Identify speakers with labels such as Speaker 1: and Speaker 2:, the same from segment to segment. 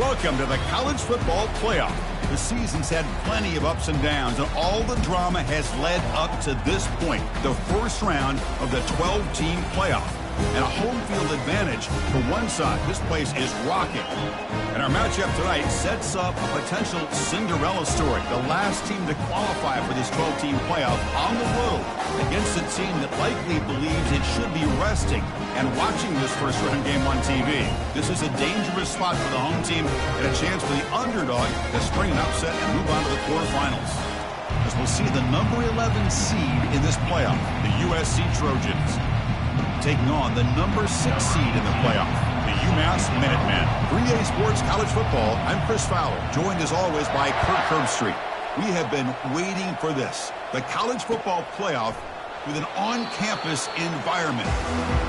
Speaker 1: Welcome to the college football playoff. The season's had plenty of ups and downs, and all the drama has led up to this point, the first round of the 12-team playoff. And a home field advantage for one side. This place is rocking. And our matchup tonight sets up a potential Cinderella story. The last team to qualify for this 12-team playoff on the road against a team that likely believes it should be resting and watching this first-round game on TV. This is a dangerous spot for the home team and a chance for the underdog to spring an upset and move on to the quarterfinals. As we'll see the number 11 seed in this playoff, the USC Trojans, taking on the number 6 seed in the playoff, the UMass Minutemen. 3A Sports College Football, I'm Chris Fowler, joined as always by Kirk Herbstreit. We have been waiting for this, the college football playoff with an on-campus environment.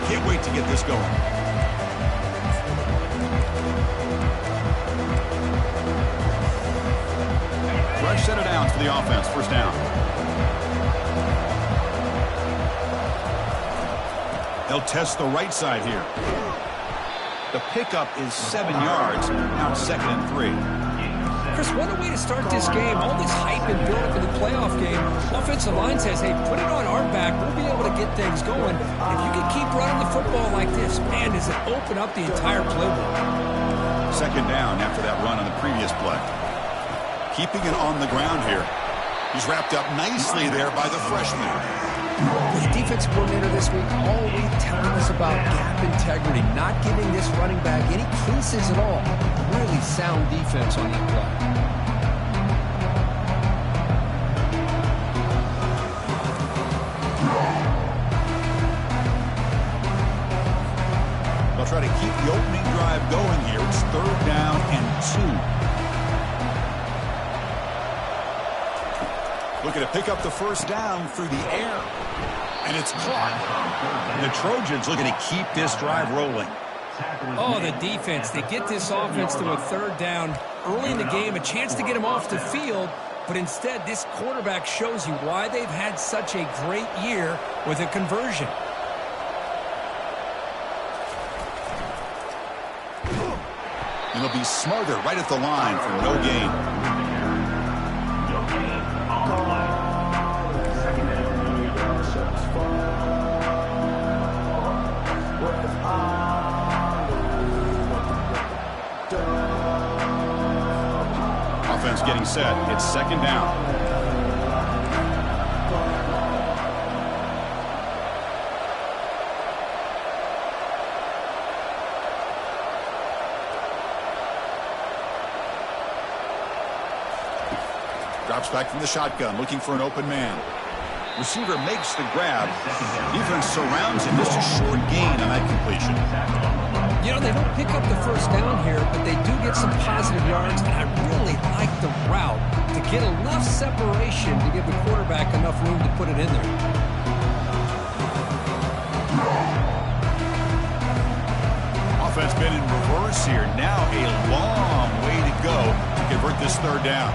Speaker 1: Can't wait to get this going. Fresh set of downs for the offense, first down. They'll test the right side here. The pickup is 7 yards. Now it's 2nd and 3.
Speaker 2: Chris, what a way to start this game. All this hype and build-up in the playoff game. Offensive line says, hey, put it on our back. We'll be able to get things going. And if you can keep running the football like this, man, does it open up the entire playbook.
Speaker 1: 2nd down after that run on the previous play. Keeping it on the ground here. He's wrapped up nicely there by the freshman.
Speaker 2: With the defense coordinator this week always telling us about gap integrity, not giving this running back any creases at all. Really sound defense on that play.
Speaker 1: They'll try to keep the opening drive going here. It's 3rd down and 2. Looking to pick up the first down through the air. And it's caught. The Trojans looking to keep this drive rolling.
Speaker 2: Oh, the defense. They get this offense to a 3rd down early in the game, a chance to get him off the field. But instead, this quarterback shows you why they've had such a great year with a conversion.
Speaker 1: And they'll be smarter right at the line for no gain. Offense getting set. It's 2nd down. Drops back from the shotgun, looking for an open man. Receiver makes the grab. Defense surrounds him. Just a short gain on that completion.
Speaker 2: You know, they don't pick up the first down here, but they do get some positive yards, and I really like the route to get enough separation to give the quarterback enough room to put it in there.
Speaker 1: Offense been in reverse here. Now a long way to go to convert this 3rd down.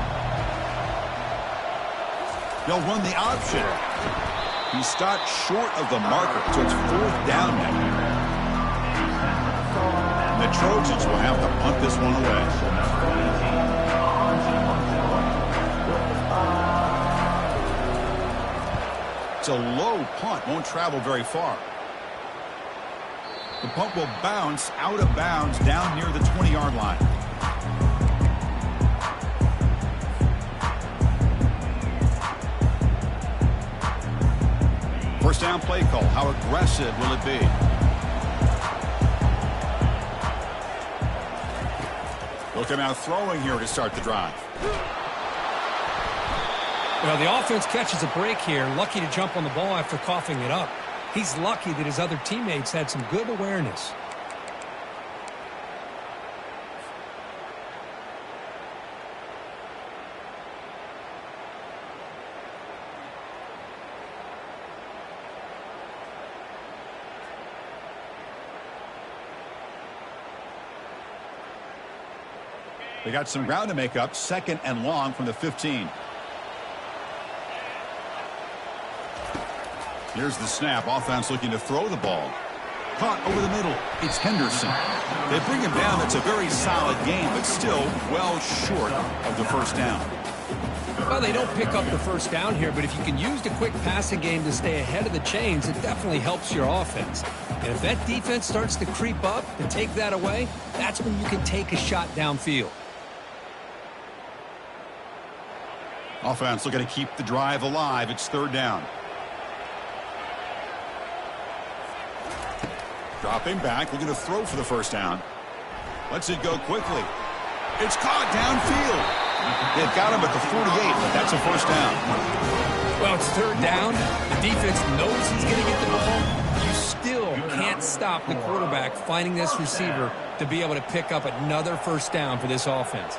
Speaker 1: They'll run the option. He stopped short of the marker, so it's 4th down now. The Trojans will have to punt this one away. It's a low punt, won't travel very far. The punt will bounce out of bounds down near the 20-yard line. First down play call. How aggressive will it be? They'll come out throwing here to start the drive.
Speaker 2: Well, the offense catches a break here. Lucky to jump on the ball after coughing it up. He's lucky that his other teammates had some good awareness.
Speaker 1: They got some ground to make up. 2nd and long from the 15. Here's the snap. Offense looking to throw the ball. Caught over the middle. It's Henderson. They bring him down. That's a very solid game, but still well short of the first down.
Speaker 2: Well, they don't pick up the first down here, but if you can use the quick passing game to stay ahead of the chains, it definitely helps your offense. And if that defense starts to creep up and take that away, that's when you can take a shot downfield.
Speaker 1: Offense looking to keep the drive alive. It's third down. Dropping back, looking to throw for the first down. Lets it go quickly. It's caught downfield. They've got him at the 48, but that's a first down.
Speaker 2: Well, it's third down. The defense knows he's going to get the ball. You still can't stop the quarterback finding this receiver to be able to pick up another first down for this offense.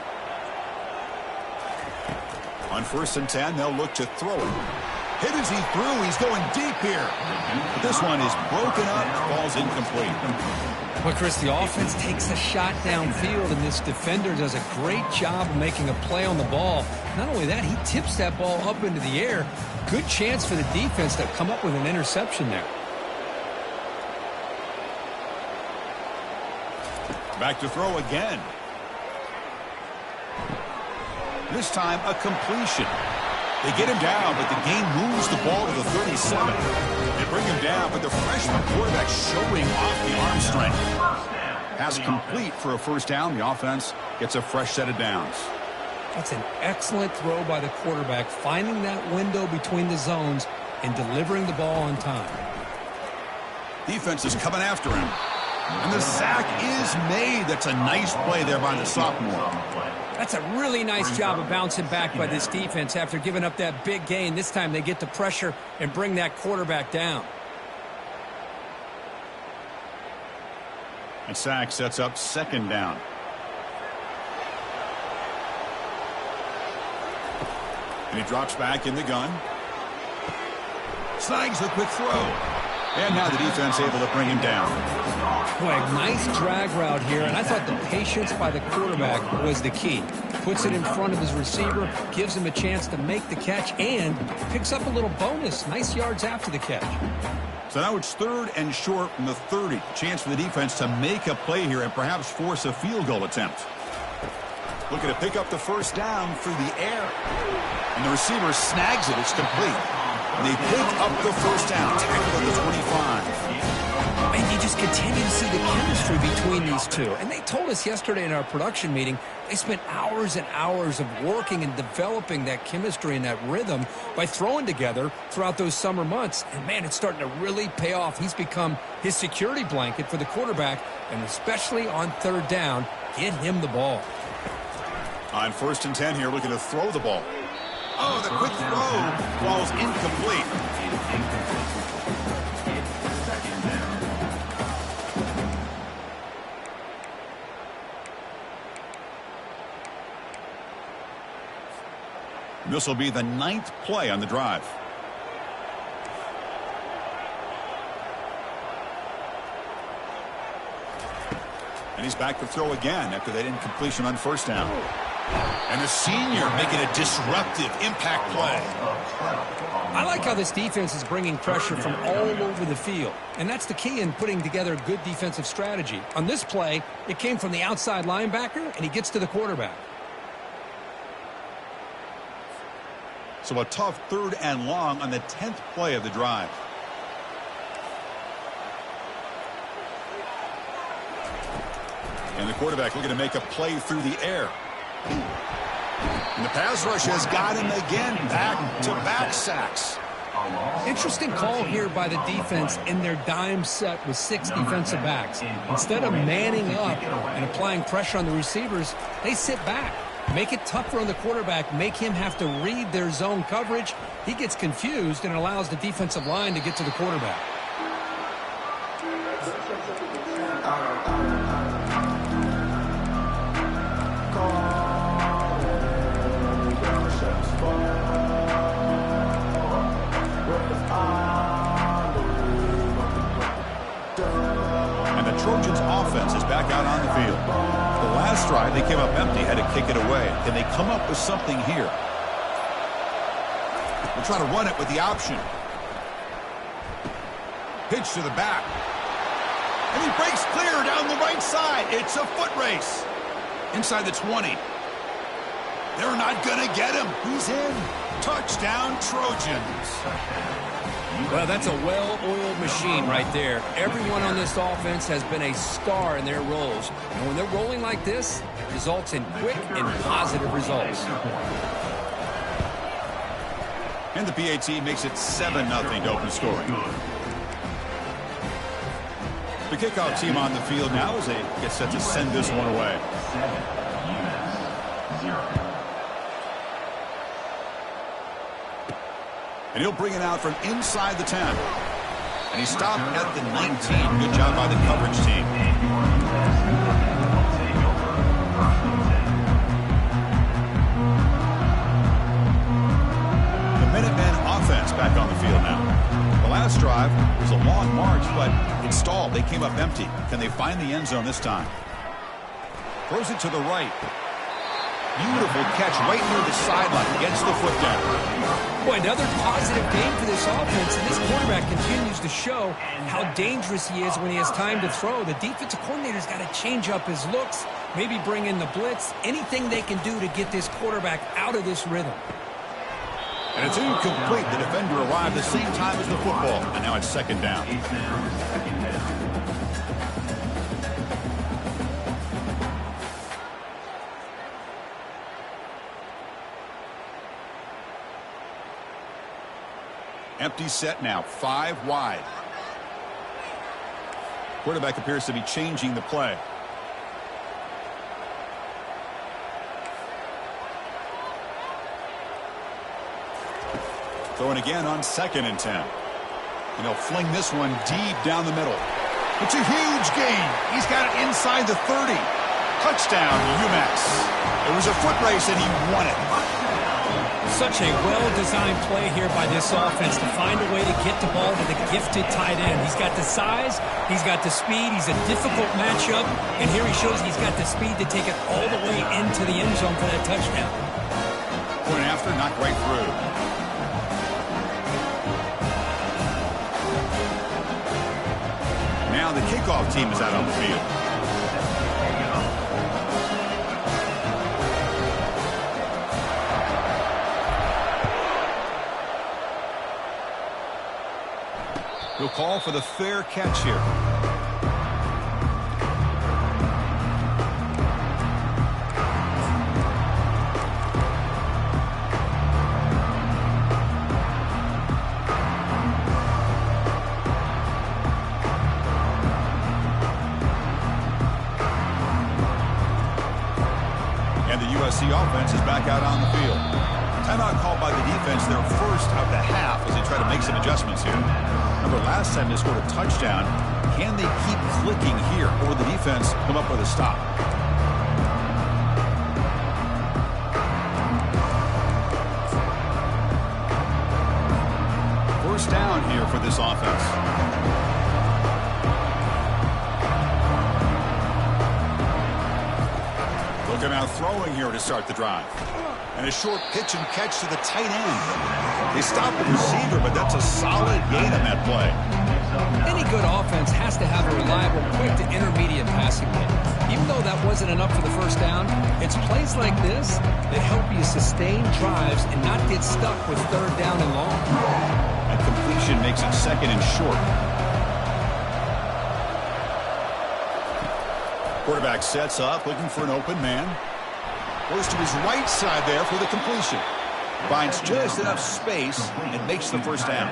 Speaker 1: On 1st and 10, they'll look to throw it. Hit as he threw. He's going deep here. But this one is broken up. Ball's incomplete.
Speaker 2: Well, Chris, the offense takes a shot downfield, and this defender does a great job of making a play on the ball. Not only that, he tips that ball up into the air. Good chance for the defense to come up with an interception there.
Speaker 1: Back to throw again. This time, a completion. They get him down, but the game moves the ball to the 37. They bring him down, but the freshman quarterback showing off the arm strength. Pass complete for a first down. The offense gets a fresh set of downs.
Speaker 2: That's an excellent throw by the quarterback, finding that window between the zones and delivering the ball on time.
Speaker 1: Defense is coming after him. And the sack is made. That's a nice play there by the sophomore.
Speaker 2: That's a really nice job of bouncing back by this defense after giving up that big gain. This time they get the pressure and bring that quarterback down.
Speaker 1: And sack sets up second down. And he drops back in the gun. Snags the quick throw. And now the defense able to bring him down.
Speaker 2: Boy, a nice drag route here, and I thought the patience by the quarterback was the key. Puts it in front of his receiver, gives him a chance to make the catch, and picks up a little bonus. Nice yards after the catch.
Speaker 1: So now it's third and short from the 30. Chance for the defense to make a play here and perhaps force a field goal attempt. Looking to pick up the first down through the air. And the receiver snags it. It's complete. And they pick up the first down. Tackle at the 25.
Speaker 2: And you just continue to see the chemistry between these two. And they told us yesterday in our production meeting, they spent hours and hours of working and developing that chemistry and that rhythm by throwing together throughout those summer months. And, man, it's starting to really pay off. He's become his security blanket for the quarterback, and especially on third down, get him the ball.
Speaker 1: On 1st and 10 here, looking to throw the ball. Oh, the quick throw falls incomplete. This will be the 9th play on the drive. And he's back to throw again after that incompletion on first down. And the senior making a disruptive impact play.
Speaker 2: I like how this defense is bringing pressure from all over the field. And that's the key in putting together a good defensive strategy. On this play, it came from the outside linebacker, and he gets to the quarterback.
Speaker 1: So a tough third and long on the 10th play of the drive. And the quarterback looking to make a play through the air. And the pass rush has got him again. Back-to-back sacks.
Speaker 2: Interesting call here by the defense in their dime set with 6 defensive backs. Instead of manning up and applying pressure on the receivers, they sit back. Make it tougher on the quarterback. Make him have to read their zone coverage. He gets confused and allows the defensive line to get to the quarterback.
Speaker 1: And the Trojans' offense is back out on the field. The last drive, they came up empty, had to kick it away. Can they come up with something here? They'll try to run it with the option. Pitch to the back. And he breaks clear down the right side. It's a foot race. Inside the 20. They're not going to get him. He's in. Touchdown, Trojans.
Speaker 2: Well, that's a well-oiled machine right there. Everyone on this offense has been a star in their roles. And when they're rolling like this, it results in quick and positive results.
Speaker 1: And the PAT makes it 7-0 to open scoring. The kickoff team on the field now as they get set to send this one away. And he'll bring it out from inside the 10. And he stopped at the 19. Good job by the coverage team. The Minutemen offense back on the field now. The last drive was a long march, but it stalled. They came up empty. Can they find the end zone this time? Throws it to the right. Beautiful catch right near the sideline. Gets the foot down.
Speaker 2: Boy, another positive game for this offense, and this quarterback continues to show how dangerous he is when he has time to throw. The defensive coordinator's got to change up his looks, maybe bring in the blitz, anything they can do to get this quarterback out of this rhythm.
Speaker 1: And it's incomplete. The defender arrived the same time as the football, and now it's second down. Empty set now, 5 wide. Quarterback appears to be changing the play. Throwing again on 2nd and 10. And he'll fling this one deep down the middle. It's a huge gain. He's got it inside the 30. Touchdown, UMass. It was a foot race and he won it.
Speaker 2: Such a well-designed play here by this offense to find a way to get the ball to the gifted tight end. He's got the size, he's got the speed, he's a difficult matchup, and here he shows he's got the speed to take it all the way into the end zone for that touchdown.
Speaker 1: Point after, knocked right through. Now the kickoff team is out on the field. He'll call for the fair catch here. And the USC offense is back out on the field. Timeout called by the defense, their first of the half as they try to make some adjustments here. Remember, last time they scored a touchdown. Can they keep clicking here, or the defense come up with a stop? First down here for this offense. Looking out throwing here to start the drive. And a short pitch and catch to the tight end. They stop the receiver, but that's a solid gain on that play.
Speaker 2: Any good offense has to have a reliable, quick to intermediate passing game. Even though that wasn't enough for the first down, it's plays like this that help you sustain drives and not get stuck with 3rd down and long.
Speaker 1: And completion makes it 2nd and short. Quarterback sets up, looking for an open man. Goes to his right side there for the completion. Finds just enough space and makes the first down.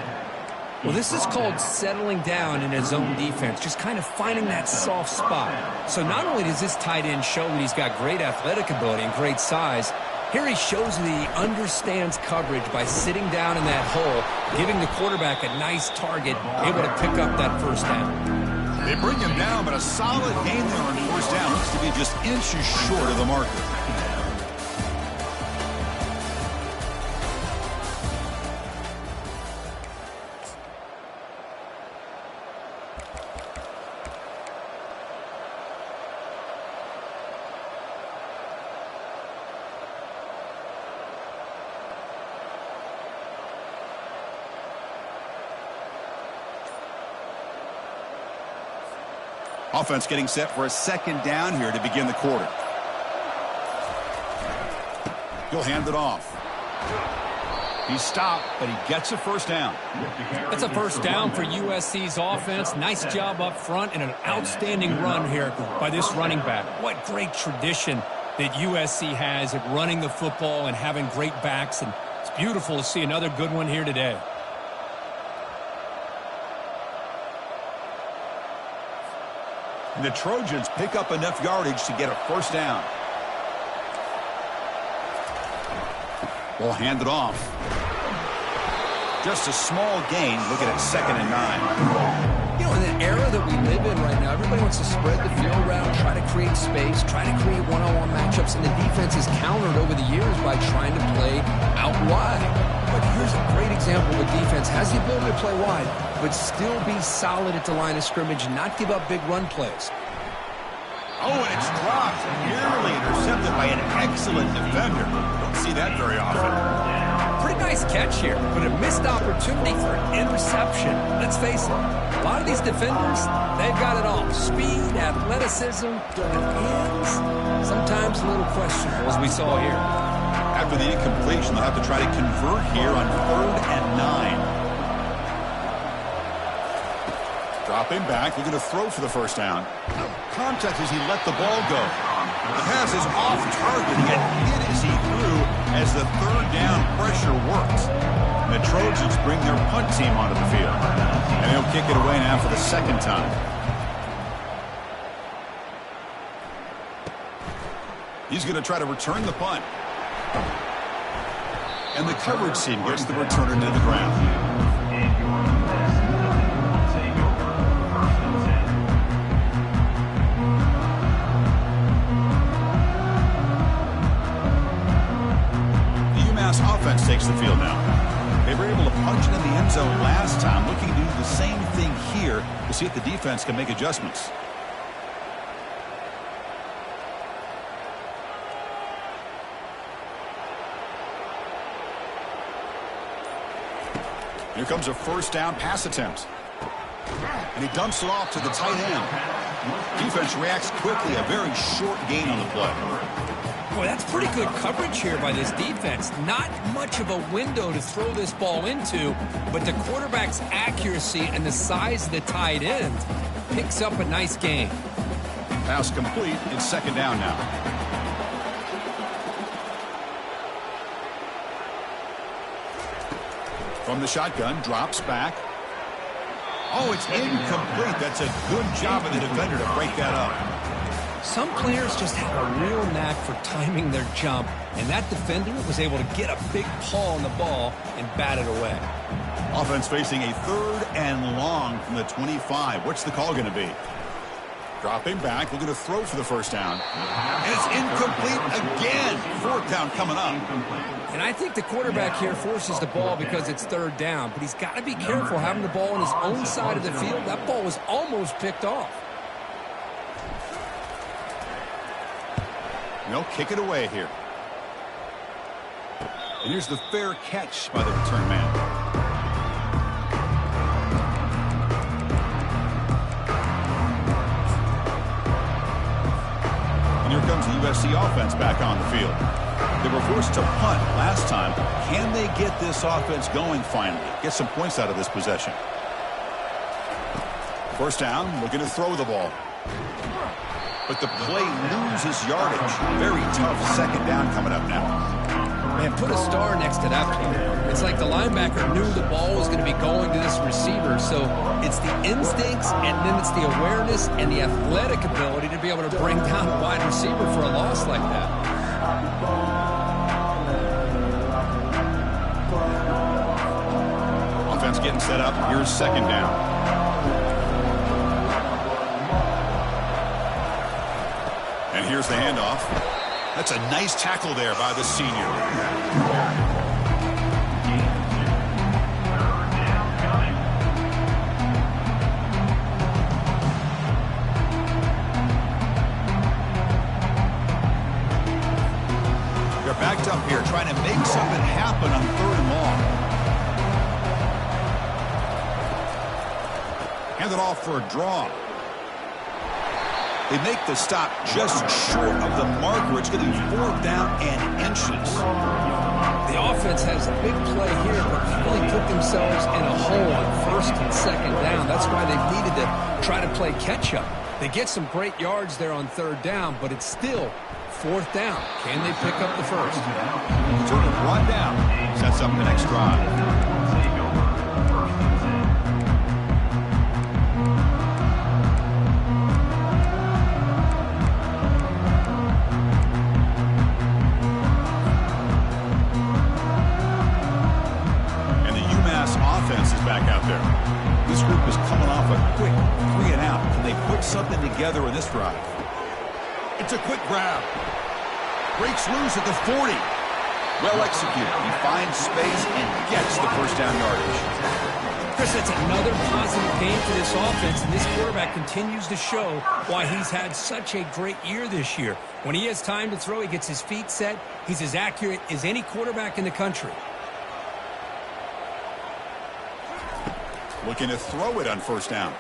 Speaker 2: Well, this is called settling down in his own defense, just kind of finding that soft spot. So not only does this tight end show that he's got great athletic ability and great size, here he shows that he understands coverage by sitting down in that hole, giving the quarterback a nice target, able to pick up that first down.
Speaker 1: They bring him down, but a solid gain there on first down. Looks to be just inches short of the marker. Offense getting set for a second down here to begin the quarter. He'll hand it off. He's stopped, but he gets a first down.
Speaker 2: That's a first down for USC's offense. Nice job up front and an outstanding run here by this running back. What great tradition that USC has at running the football and having great backs, and it's beautiful to see another good one here today.
Speaker 1: The Trojans pick up enough yardage to get a first down. Ball handed off. Just a small gain. Looking at 2nd and 9.
Speaker 2: You know, in the era that we live in right now, everybody wants to spread the field around, try to create space, try to create one-on-one matchups, and the defense has countered over the years by trying to play out wide. But here's a great example of a defense has the ability to play wide, but still be solid at the line of scrimmage and not give up big run plays.
Speaker 1: Oh, and it's dropped. Nearly intercepted by an excellent defender. Don't see that very often.
Speaker 2: Pretty nice catch here, but a missed opportunity for an interception. Let's face it, a lot of these defenders, they've got it all. Speed, athleticism, and hands, sometimes a little questionable, as we saw here.
Speaker 1: After the incompletion, they'll have to try to convert here on 3rd and 9. Dropping back, looking to throw for the first down. Contact as he let the ball go. The pass is off target. He got hit as he threw as the 3rd down pressure works. The Trojans bring their punt team onto the field. And they'll kick it away now for the 2nd time. He's going to try to return the punt. And the coverage team gets the returner to the ground. Offense takes the field now. They were able to punch it in the end zone last time, looking to do the same thing here to see if the defense can make adjustments. Here comes a first down pass attempt. And he dumps it off to the tight end. Defense reacts quickly, a very short gain on the play.
Speaker 2: Boy, that's pretty good coverage here by this defense. Not much of a window to throw this ball into, but the quarterback's accuracy and the size of the tight end picks up a nice gain.
Speaker 1: Pass complete. It's 2nd down now. From the shotgun, drops back. Oh, it's incomplete. That's a good job of the defender to break that up.
Speaker 2: Some players just have a real knack for timing their jump, and that defender was able to get a big paw on the ball and bat it away.
Speaker 1: Offense facing a 3rd and long from the 25. What's the call going to be? Dropping back, looking to throw for the first down. And it's incomplete again. 4th down coming up.
Speaker 2: And I think the quarterback here forces the ball because it's 3rd down, but he's got to be careful having the ball on his own side of the field. That ball was almost picked off.
Speaker 1: No, kick it away here. And here's the fair catch by the return man. And here comes the USC offense back on the field. They were forced to punt last time. Can they get this offense going finally? Get some points out of this possession. First down, looking to throw the ball. But the play loses yardage. Very tough 2nd down coming up now.
Speaker 2: Man, put a star next to that play. It's like the linebacker knew the ball was going to be going to this receiver. So it's the instincts, and then it's the awareness and the athletic ability to be able to bring down a wide receiver for a loss like that.
Speaker 1: Offense getting set up. Here's 2nd down. And here's the handoff. That's a nice tackle there by the senior. They're backed up here trying to make something happen on 3rd and long. Hand it off for a draw. They make the stop just short of the marker. It's going to be 4th down and inches.
Speaker 2: The offense has a big play here, but really put themselves in a hole on 1st and 2nd down. That's why they've needed to try to play catch-up. They get some great yards there on 3rd down, but it's still 4th down. Can they pick up the first?
Speaker 1: Turn it 1 down. Sets up the next drive. Back out there. This group is coming off a quick 3 and out. Can they put something together in this drive? It's a quick grab. Breaks loose at the 40. Well executed. He finds space and gets the first down yardage.
Speaker 2: Chris, that's another positive game for this offense, and this quarterback continues to show why he's had such a great year this year. When he has time to throw, he gets his feet set. He's as accurate as any quarterback in the country.
Speaker 1: Looking to throw it on 1st down.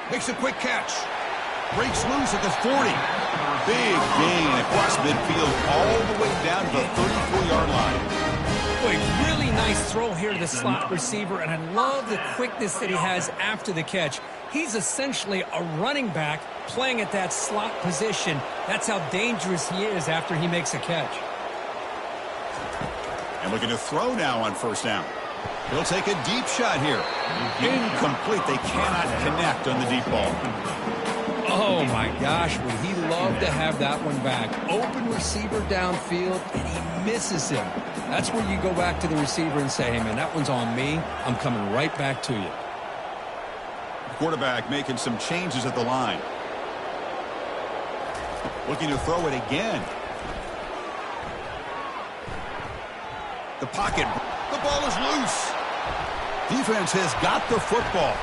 Speaker 1: Makes a quick catch. Breaks loose at the 40. Big gain across midfield all the way down to the 34-yard line.
Speaker 2: Boy, really nice throw here to the slot receiver, and I love the quickness that he has after the catch. He's essentially a running back playing at that slot position. That's how dangerous he is after he makes a catch.
Speaker 1: And looking to throw now on 1st down. He'll take a deep shot here. Incomplete. They cannot connect on the deep ball.
Speaker 2: Oh, my gosh. Would he love to have that one back? Open receiver downfield, and he misses him. That's where you go back to the receiver and say, hey, man, that one's on me. I'm coming right back to you.
Speaker 1: Quarterback making some changes at the line. Looking to throw it again. The pocket. The ball is loose. Defense has got the football.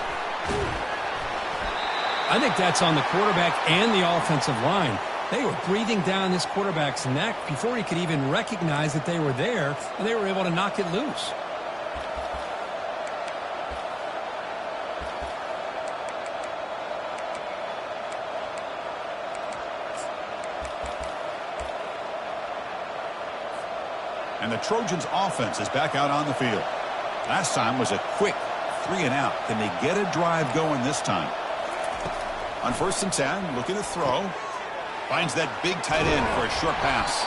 Speaker 2: I think that's on the quarterback and the offensive line. They were breathing down this quarterback's neck before he could even recognize that they were there, and they were able to knock it loose.
Speaker 1: And the Trojans' offense is back out on the field. Last time was a quick 3 and out. Can they get a drive going this time? On 1st and 10, looking to throw. Finds that big tight end for a short pass.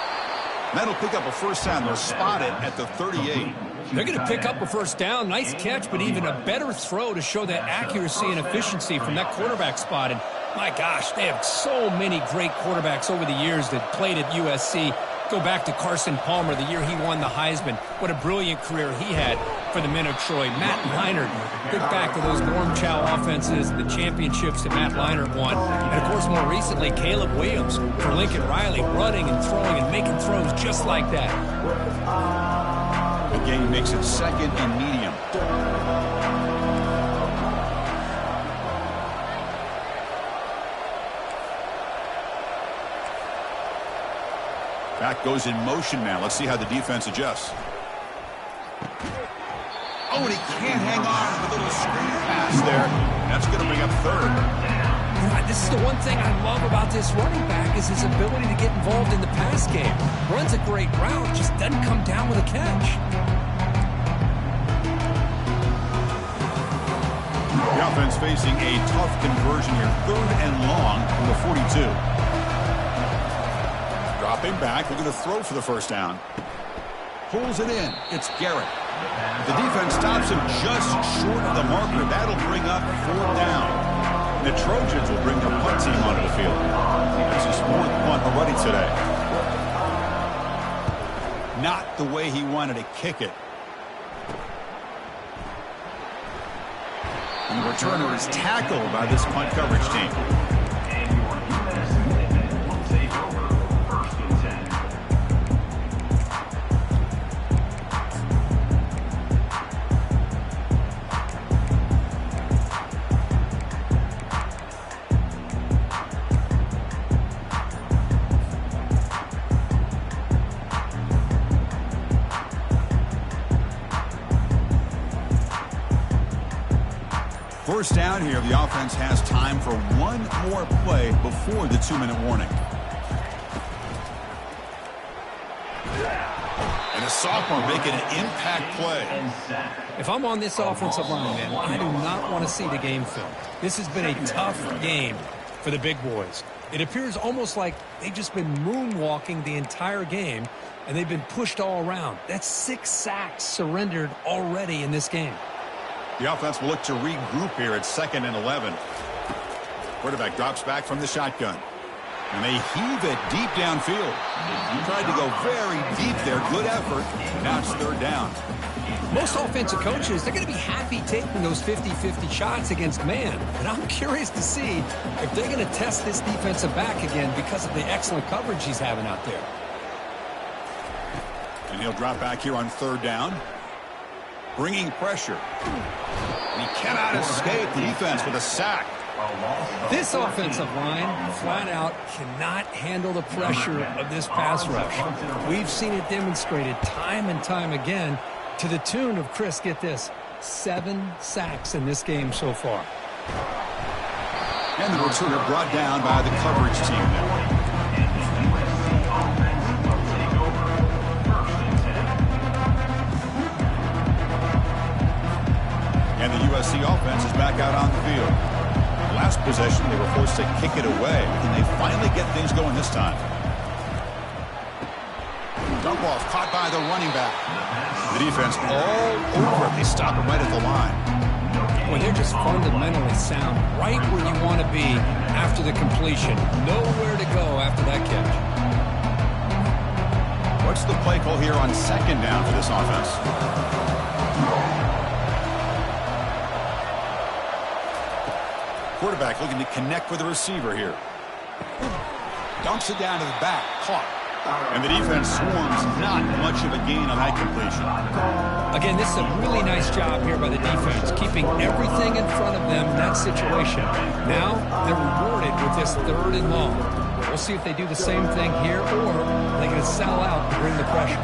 Speaker 1: That'll pick up a 1st down. They'll spot it at the 38.
Speaker 2: They're going to pick up a 1st down. Nice catch, but even a better throw to show that accuracy and efficiency from that quarterback spot. And my gosh, they have so many great quarterbacks over the years that played at USC. Go back to Carson Palmer, the year he won the Heisman. What a brilliant career he had for the men of Troy. Matt Leinart, think back to those Norm Chow offenses, the championships that Matt Leinart won. And, of course, more recently, Caleb Williams for Lincoln Riley, running and throwing and making throws just like that.
Speaker 1: The game makes it 2nd and medium. Back goes in motion now. Let's see how the defense adjusts. Oh, and he can't hang on to the little screen pass there. That's going to bring up 3rd.
Speaker 2: This is the one thing I love about this running back is his ability to get involved in the pass game. Runs a great route, just doesn't come down with a catch.
Speaker 1: The offense facing a tough conversion here. 3rd and long from the 42. Dropping back, looking to throw for the 1st down. Pulls it in. It's Garrett. The defense stops him just short of the marker. That'll bring up 4th down. The Trojans will bring their punt team onto the field. That's his 4th punt already today. Not the way he wanted to kick it. And the returner is tackled by this punt coverage team. First down here, the offense has time for one more play before the 2-minute warning. And a sophomore making an impact play.
Speaker 2: If I'm on this offensive line, man, I do not want to see the game film. This has been a tough game for the big boys. It appears almost like they've just been moonwalking the entire game, and they've been pushed all around. That's 6 sacks surrendered already in this game.
Speaker 1: The offense will look to regroup here at 2nd and 11. Quarterback drops back from the shotgun. And they heave it deep downfield. He tried to go very deep there. Good effort. Now it's 3rd down.
Speaker 2: Most offensive coaches, they're going to be happy taking those 50-50 shots against man. And I'm curious to see if they're going to test this defensive back again because of the excellent coverage he's having out there.
Speaker 1: And he'll drop back here on 3rd down. Bringing pressure. And he cannot escape the defense with a sack.
Speaker 2: This offensive line, flat out, cannot handle the pressure of this pass rush. We've seen it demonstrated time and time again to the tune of, Chris, get this, 7 sacks in this game so far.
Speaker 1: And the returner brought down by the coverage team now. And the USC offense is back out on the field. Last possession, they were forced to kick it away. Can they finally get things going this time? Dump off caught by the running back. The defense all over it. They stop him right at the line.
Speaker 2: Well, they're just fundamentally sound, right where you want to be after the completion. Nowhere to go after that catch.
Speaker 1: What's the play call here on 2nd down for this offense? Quarterback looking to connect with the receiver here. Dumps it down to the back. Caught. And the defense swarms. Not much of a gain on that completion.
Speaker 2: Again, this is a really nice job here by the defense, keeping everything in front of them in that situation. Now they're rewarded with this 3rd and long. We'll see if they do the same thing here, or they're going to sell out and bring the pressure.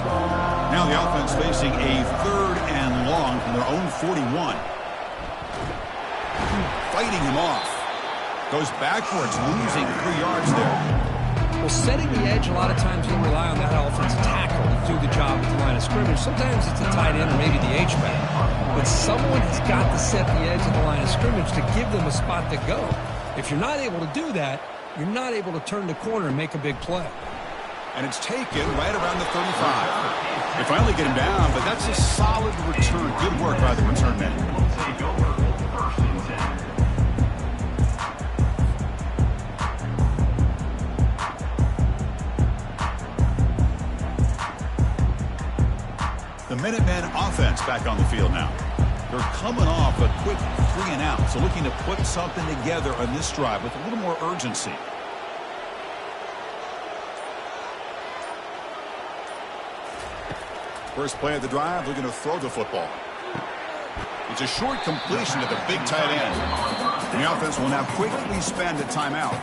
Speaker 1: Now the offense facing a 3rd and long from their own 41. Fighting him off. Goes backwards, losing 3 yards there.
Speaker 2: Well, setting the edge, a lot of times you'll rely on that offensive tackle to do the job at the line of scrimmage. Sometimes it's a tight end or maybe the H-back. But someone has got to set the edge of the line of scrimmage to give them a spot to go. If you're not able to do that, you're not able to turn the corner and make a big play.
Speaker 1: And it's taken right around the 35. They finally get him down, but that's a solid return. Good work by the return man. The Minutemen offense back on the field now. They're coming off a quick 3 and out, so looking to put something together on this drive with a little more urgency. First play of the drive, looking to throw the football. It's a short completion to the big tight end. And the offense will now quickly spend a timeout.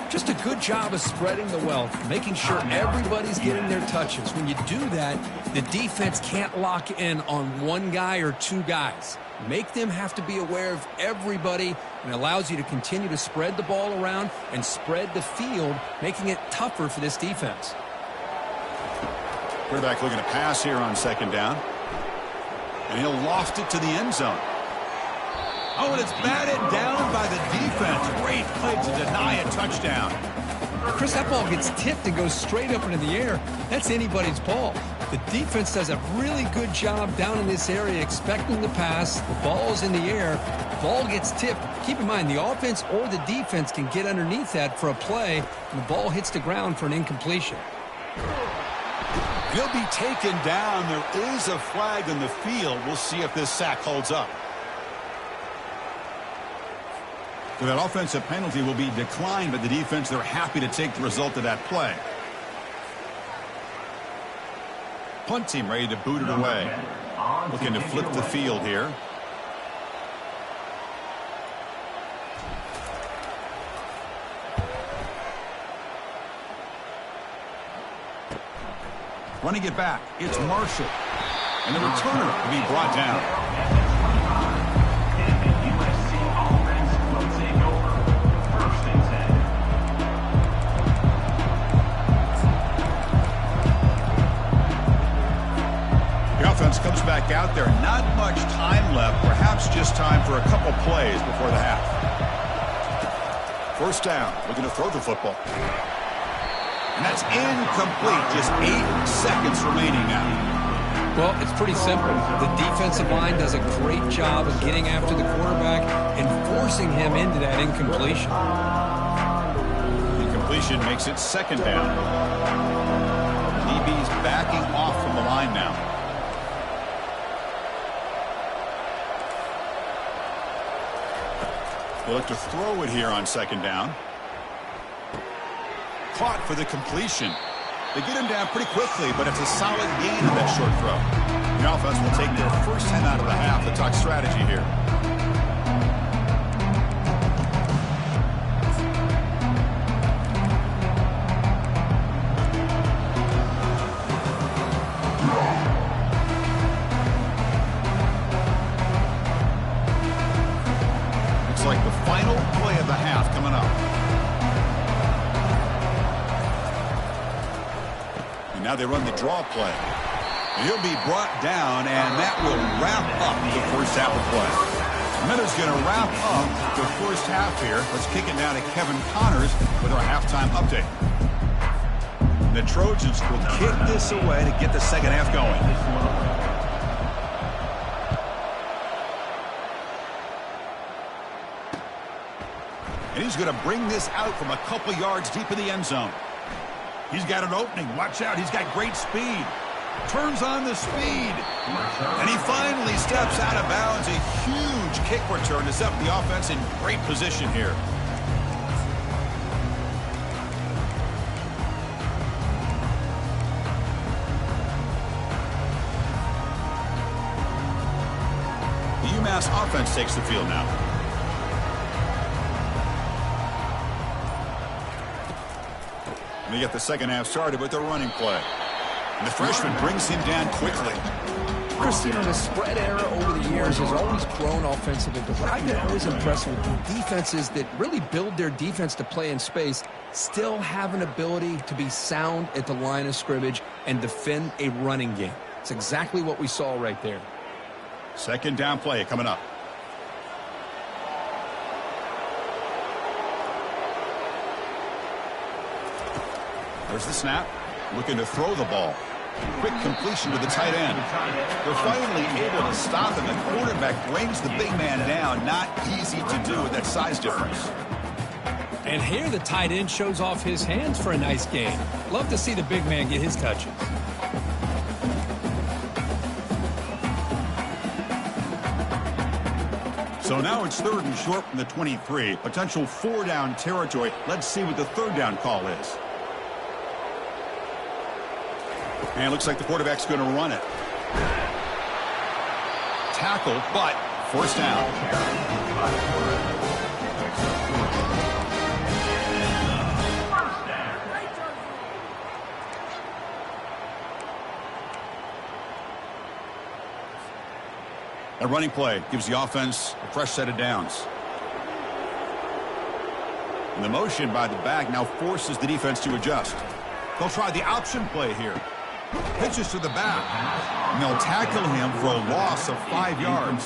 Speaker 2: Just a good job of spreading the wealth, making sure everybody's getting their touches. When you do that, the defense can't lock in on one guy or 2 guys. Make them have to be aware of everybody, and allows you to continue to spread the ball around and spread the field, making it tougher for this defense.
Speaker 1: Quarterback looking to pass here on 2nd down. And he'll loft it to the end zone. Oh, and it's batted down by the defense. Great play to deny a touchdown.
Speaker 2: Chris, that ball gets tipped and goes straight up into the air. That's anybody's ball. The defense does a really good job down in this area expecting the pass. The ball's in the air. Ball gets tipped. Keep in mind, the offense or the defense can get underneath that for a play, and the ball hits the ground for an incompletion.
Speaker 1: He'll be taken down. There is a flag in the field. We'll see if this sack holds up. So that offensive penalty will be declined by the defense. They're happy to take the result of that play. Punt team ready to boot it away. Looking to flip the field here. Running it back, it's Marshall. And the returner will be brought down. The offense comes back out there. Not much time left. Perhaps just time for a couple plays before the half. First down. Looking to throw the football. And that's incomplete. Just 8 seconds remaining now.
Speaker 2: Well, it's pretty simple. The defensive line does a great job of getting after the quarterback and forcing him into that incompletion.
Speaker 1: Incompletion makes it second down. DB's backing off from the line now. They look to throw it here on second down. Caught for the completion. They get him down pretty quickly, but it's a solid gain of that short throw. The offense will take their first 10 out of the half. The talk strategy here. Looks like the final play of the half coming up. Now they run the draw play. He'll be brought down, and that will wrap up the first half of play. Miller's going to wrap up the first half here. Let's kick it now to Kevin Connors with our halftime update. The Trojans will kick this away to get the second half going. And he's going to bring this out from a couple yards deep in the end zone. He's got an opening. Watch out. He's got great speed. Turns on the speed. And he finally steps out of bounds. A huge kick return to set the offense in great position here. The UMass offense takes the field now. And they get the second half started with their running play. And the freshman brings him down quickly.
Speaker 2: Chris, you know, the spread era over the years has always grown offensively, but what I've been always impressed with defenses that really build their defense to play in space still have an ability to be sound at the line of scrimmage and defend a running game. It's exactly what we saw right there.
Speaker 1: Second down play coming up. There's the snap. Looking to throw the ball. Quick completion to the tight end. They're finally able to stop him. The quarterback brings the big man down. Not easy to do with that size difference.
Speaker 2: And here the tight end shows off his hands for a nice gain. Love to see the big man get his touches.
Speaker 1: So now it's third and short from the 23. Potential 4-down territory. Let's see what the third down call is. And it looks like the quarterback's going to run it. Tackle, but first down. A running play gives the offense a fresh set of downs. And the motion by the back now forces the defense to adjust. They'll try the option play here. Pitches to the back. And they'll tackle him for a loss of 5 yards.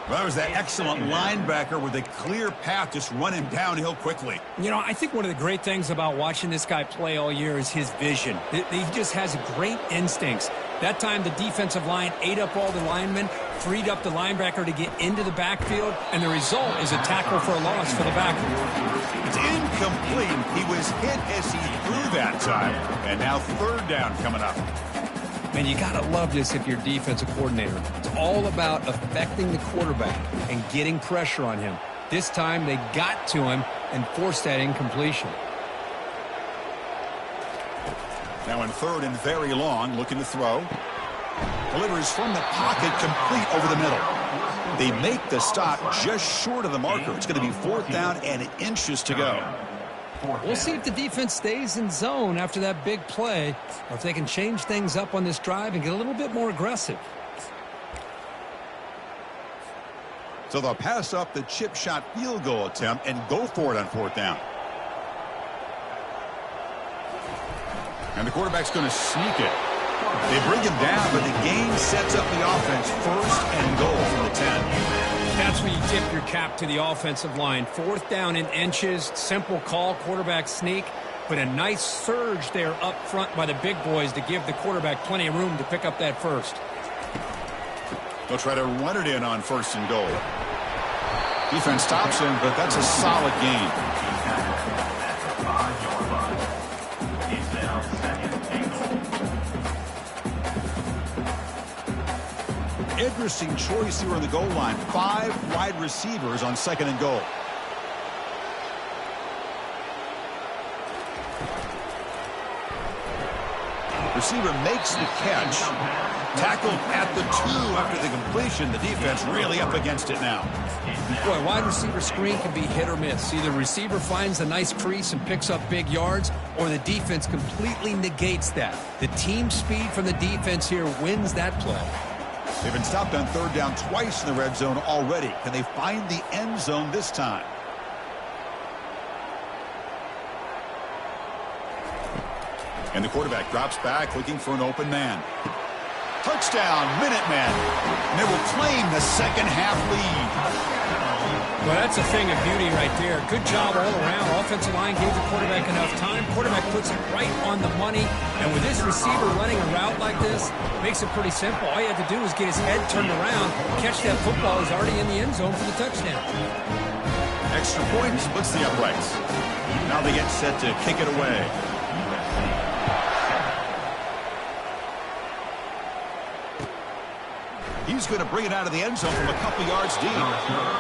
Speaker 1: Well, that was that excellent linebacker with a clear path, just run him downhill quickly.
Speaker 2: You know, I think one of the great things about watching this guy play all year is his vision. He just has great instincts. That time the defensive line ate up all the linemen, freed up the linebacker to get into the backfield, and the result is a tackle for a loss for the backer.
Speaker 1: It's incomplete. He was hit as he threw that time. And now third down coming up.
Speaker 2: Man, you got to love this if you're defensive coordinator. It's all about affecting the quarterback and getting pressure on him. This time they got to him and forced that incompletion.
Speaker 1: Now in third and very long, looking to throw. Delivers from the pocket, complete over the middle. They make the stop just short of the marker. It's going to be fourth down and inches to go.
Speaker 2: We'll see if the defense stays in zone after that big play, or if they can change things up on this drive and get a little bit more aggressive.
Speaker 1: So they'll pass up the chip shot field goal attempt and go for it on fourth down. And the quarterback's going to sneak it. They bring him down, but the gain sets up the offense. First and goal from the 10.
Speaker 2: That's where you tip your cap to the offensive line. 4th down in inches. Simple call, quarterback sneak. But a nice surge there up front by the big boys to give the quarterback plenty of room to pick up that first.
Speaker 1: They'll try to run it in on 1st and goal. Defense stops him, but that's a solid gain. Interesting choice here on the goal line. 5 wide receivers on 2nd and goal. Receiver makes the catch. Tackled at the 2 after the completion. The defense really up against it now.
Speaker 2: Boy, wide receiver screen can be hit or miss. Either receiver finds a nice crease and picks up big yards, or the defense completely negates that. The team speed from the defense here wins that play.
Speaker 1: They've been stopped on 3rd down twice in the red zone already. Can they find the end zone this time? And the quarterback drops back looking for an open man. Touchdown, Minutemen. And they will claim the second-half lead.
Speaker 2: Well, that's a thing of beauty right there. Good job all around. Offensive line gave the quarterback enough time. Quarterback puts it right on the money. And with this receiver running a route like this, makes it pretty simple. All you have to do is get his head turned around, catch that football. He's already in the end zone for the touchdown.
Speaker 1: Extra point splits the uprights. Now they get set to kick it away. He's going to bring it out of the end zone from a couple yards deep.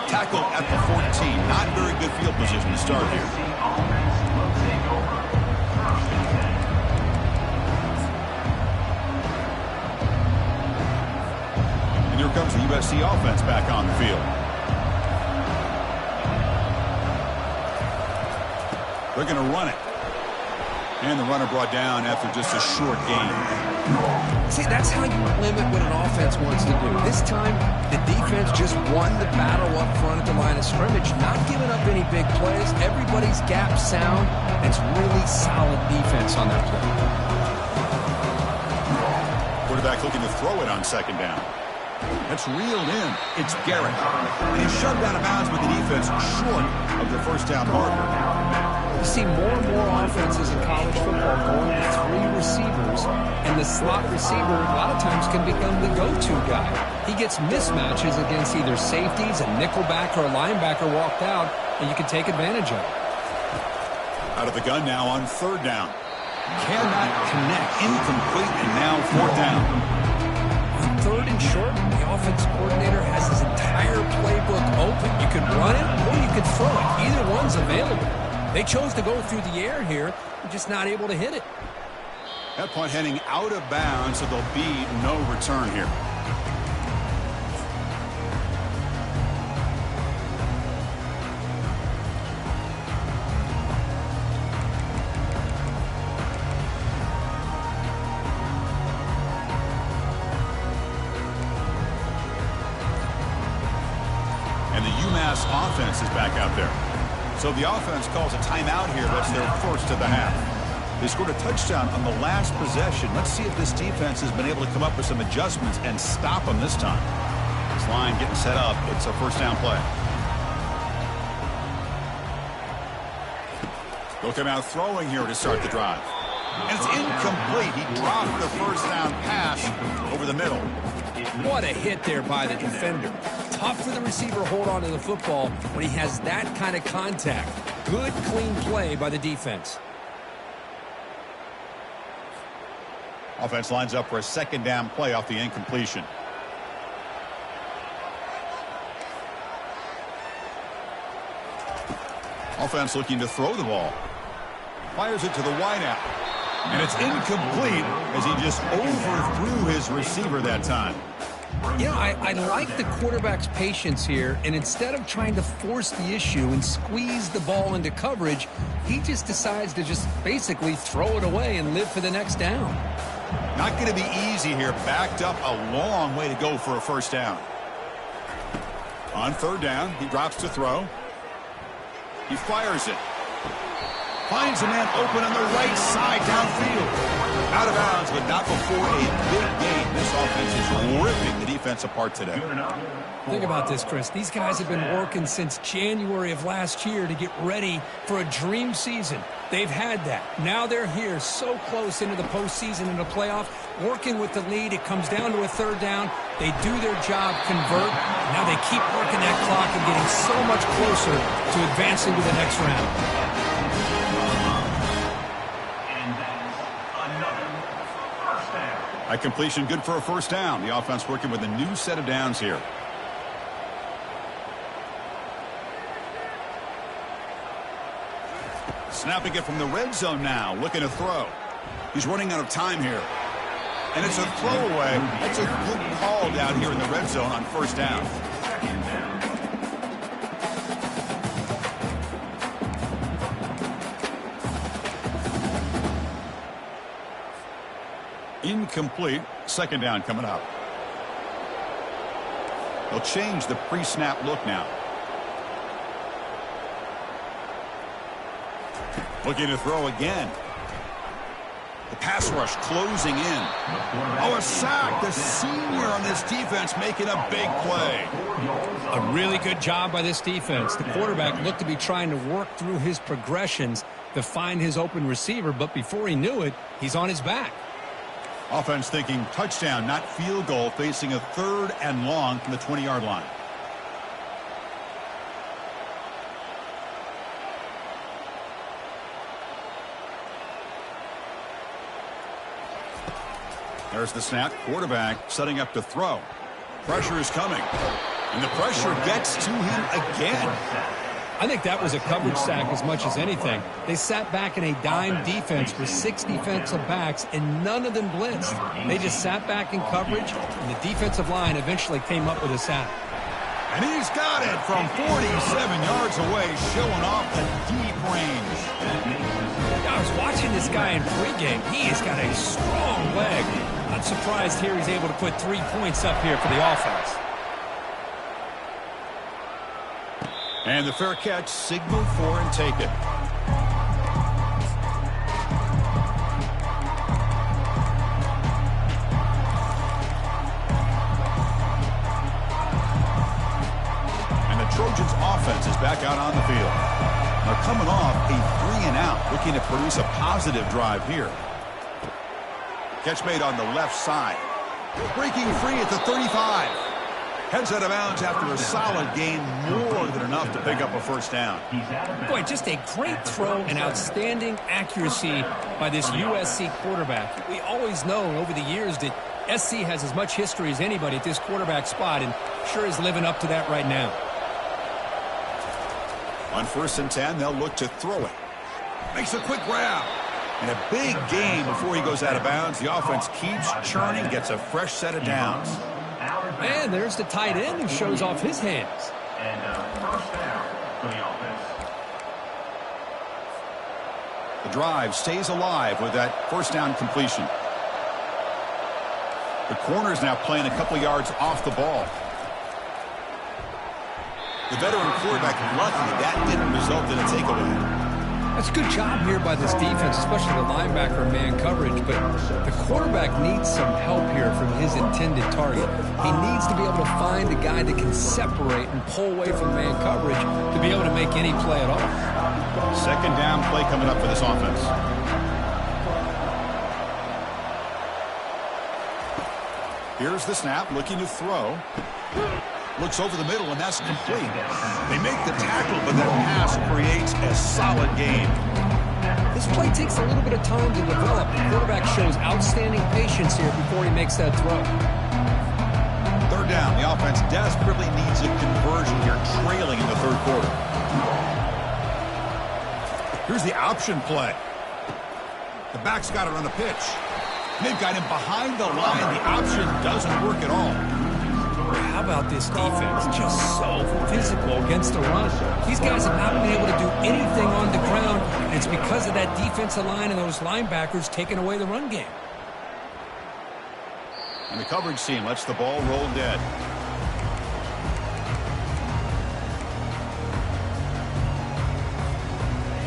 Speaker 1: Tackle at the 14. Not very good field position to start here. And here comes the USC offense back on the field. They're going to run it. And the runner brought down after just a short gain.
Speaker 2: See, that's how you limit what an offense wants to do. This time, the defense just won the battle up front at the line of scrimmage, not giving up any big plays. Everybody's gap sound. It's really solid defense on their play.
Speaker 1: Quarterback looking to throw it on 2nd down. That's reeled in. It's Garrett. And he's shoved out of bounds with the defense short of the 1st down marker.
Speaker 2: You see more and more offenses in college football going with 3 receivers, and the slot receiver a lot of times can become the go-to guy. He gets mismatches against either safeties, a nickelback, or a linebacker walked out, and you can take advantage of it.
Speaker 1: Out of the gun now on 3rd down. Cannot connect. Incomplete, and now 4th down.
Speaker 2: On 3rd and short, the offense coordinator has his entire playbook open. You could run it, or you could throw it. Either one's available. They chose to go through the air here. They're just not able to hit it.
Speaker 1: That point heading out of bounds, so there'll be no return here. And the UMass offense is back out there. So the offense calls a timeout here. That's their first of the half. They scored a touchdown on the last possession. Let's see if this defense has been able to come up with some adjustments and stop them this time. This line getting set up. It's a 1st down play. They'll come out throwing here to start the drive. And it's incomplete. He dropped the 1st down pass over the middle.
Speaker 2: What a hit there by the defender. Tough for the receiver to hold on to the football when he has that kind of contact. Good, clean play by the defense.
Speaker 1: Offense lines up for a 2nd down play off the incompletion. Offense looking to throw the ball. Fires it to the wideout. And it's incomplete as he just overthrew his receiver that time.
Speaker 2: You know, I like the quarterback's patience here, and instead of trying to force the issue and squeeze the ball into coverage, he just decides to just basically throw it away and live for the next down.
Speaker 1: Not going to be easy here. Backed up a long way to go for a 1st down. On 3rd down, he drops to throw. He fires it. Finds a man open on the right side downfield. Out of bounds, but not before a big game. This offense is ripping the defense apart today.
Speaker 2: Think about this, Chris. These guys have been working since January of last year to get ready for a dream season. They've had that. Now they're here so close into the postseason and the playoff, working with the lead. It comes down to a third down. They do their job, convert. Now they keep working that clock and getting so much closer to advancing to the next round.
Speaker 1: A completion good for a first down. The offense working with a new set of downs here. Snapping it from the red zone now, looking to throw. He's running out of time here. And it's a throwaway. That's a good call down here in the red zone on first down. Incomplete. Second down coming up. They'll change the pre-snap look now. Looking to throw again. The pass rush closing in. Oh, a sack. The senior on this defense making a big play.
Speaker 2: A really good job by this defense. The quarterback looked to be trying to work through his progressions to find his open receiver, but before he knew it, he's on his back.
Speaker 1: Offense thinking touchdown, not field goal, facing a 3rd and long from the 20-yard line. There's the snap. Quarterback setting up to throw. Pressure is coming. And the pressure gets to him again.
Speaker 2: I think that was a coverage sack as much as anything. They sat back in a dime defense with 6 defensive backs, and none of them blitzed. They just sat back in coverage, and the defensive line eventually came up with a sack.
Speaker 1: And he's got it from 47 yards away, showing off the deep range.
Speaker 2: I was watching this guy in pregame. He has got a strong leg. Not surprised here he's able to put 3 points up here for the offense.
Speaker 1: And the fair catch, signal for and take it. And the Trojans offense is back out on the field. They're coming off a 3-and-out, looking to produce a positive drive here. Catch made on the left side. Breaking free at the 35. Heads out of bounds after a solid gain, more than enough to pick up a first down.
Speaker 2: Boy, just a great throw and outstanding accuracy by this USC quarterback. We always know over the years that SC has as much history as anybody at this quarterback spot, and sure is living up to that right now.
Speaker 1: On 1st and 10, they'll look to throw it. Makes a quick grab. And a big gain before he goes out of bounds. The offense keeps churning, gets a fresh set of downs.
Speaker 2: And there's the tight end who shows off his hands.
Speaker 3: And first down for the offense.
Speaker 1: The drive stays alive with that first down completion. The corner's now playing a couple yards off the ball. The veteran quarterback lucky that didn't result in a takeaway.
Speaker 2: That's a good job here by this defense, especially the linebacker man coverage, but the quarterback needs some help here from his intended target. He needs to be able to find a guy that can separate and pull away from man coverage to be able to make any play at all.
Speaker 1: Second down play coming up for this offense. Here's the snap, looking to throw. Looks over the middle, and that's complete. They make the tackle, but that pass creates a solid gain.
Speaker 2: This play takes a little bit of time to develop. The quarterback shows outstanding patience here before he makes that throw.
Speaker 1: 3rd down. The offense desperately needs a conversion here, trailing in the 3rd quarter. Here's the option play. The back's got it on the pitch. They've got him behind the line. The option doesn't work at all.
Speaker 2: How about this defense? Just so physical against the run. These guys have not been able to do anything on the ground, and it's because of that defensive line and those linebackers taking away the run game.
Speaker 1: And the coverage team lets the ball roll dead.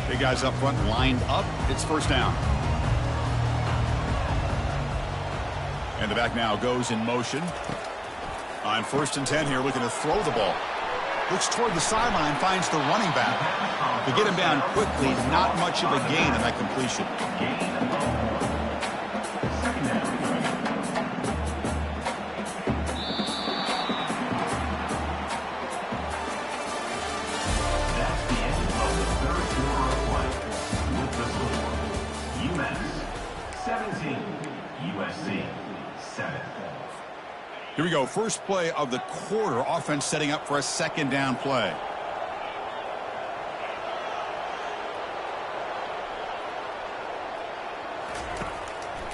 Speaker 1: Big guys up front lined up. It's first down. And the back now goes in motion. On 1st and 10 here, looking to throw the ball. Looks toward the sideline, finds the running back. To get him down quickly, not much of a gain in that completion.
Speaker 3: That's the end of the third quarter of play. With the score, UMass 17, USC 7.
Speaker 1: Here we go. First play of the quarter. Offense setting up for a 2nd down play.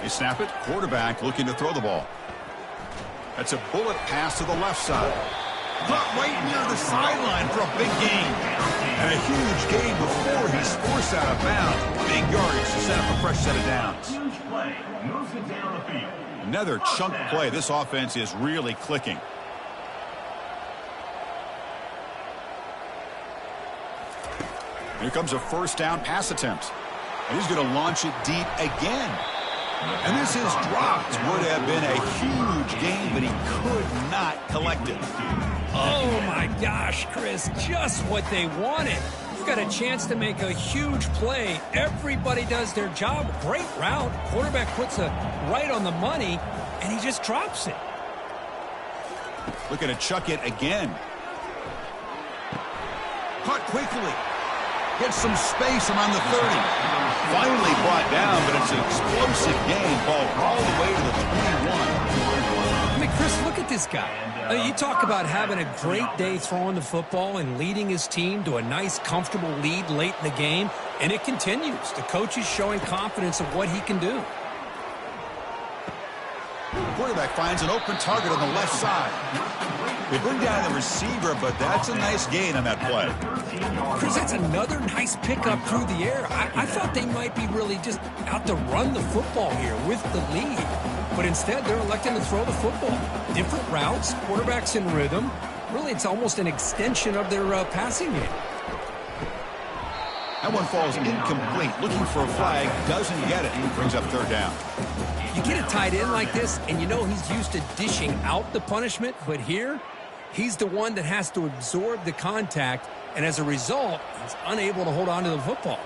Speaker 1: They snap it. Quarterback looking to throw the ball. That's a bullet pass to the left side. Caught right near the sideline for a big gain. And a huge gain before he's forced out of bounds. Big yardage to set up a fresh set of downs.
Speaker 3: Huge play. Moves it down the field.
Speaker 1: Another chunk play. This offense is really clicking. Here comes a 1st down pass attempt. And he's going to launch it deep again. And this is dropped. Would have been a huge gain, but he could not collect it.
Speaker 2: Oh, my gosh, Chris, just what they wanted. You've got a chance to make a huge play. Everybody does their job. Great route. Quarterback puts it right on the money, and he just drops it.
Speaker 1: Looking to chuck it again. Caught quickly. Gets some space around the 30. Finally brought down, but it's an explosive gain. Ball all the way to the 21.
Speaker 2: I mean, Chris, look at this guy. You talk about having a great day throwing the football and leading his team to a nice, comfortable lead late in the game, and it continues. The coach is showing confidence of what he can do.
Speaker 1: The quarterback finds an open target on the left side. They bring down the receiver, but that's a nice gain on that play.
Speaker 2: Chris, that's another nice pickup through the air. I thought they might be really just out to run the football here with the lead. But instead, they're electing to throw the football. Different routes, quarterbacks in rhythm. Really, it's almost an extension of their passing game.
Speaker 1: That one falls incomplete. Looking for a flag, doesn't get it. Brings up 3rd down.
Speaker 2: You get a tight end like this, and you know he's used to dishing out the punishment. But here, he's the one that has to absorb the contact. And as a result, he's unable to hold on to the football.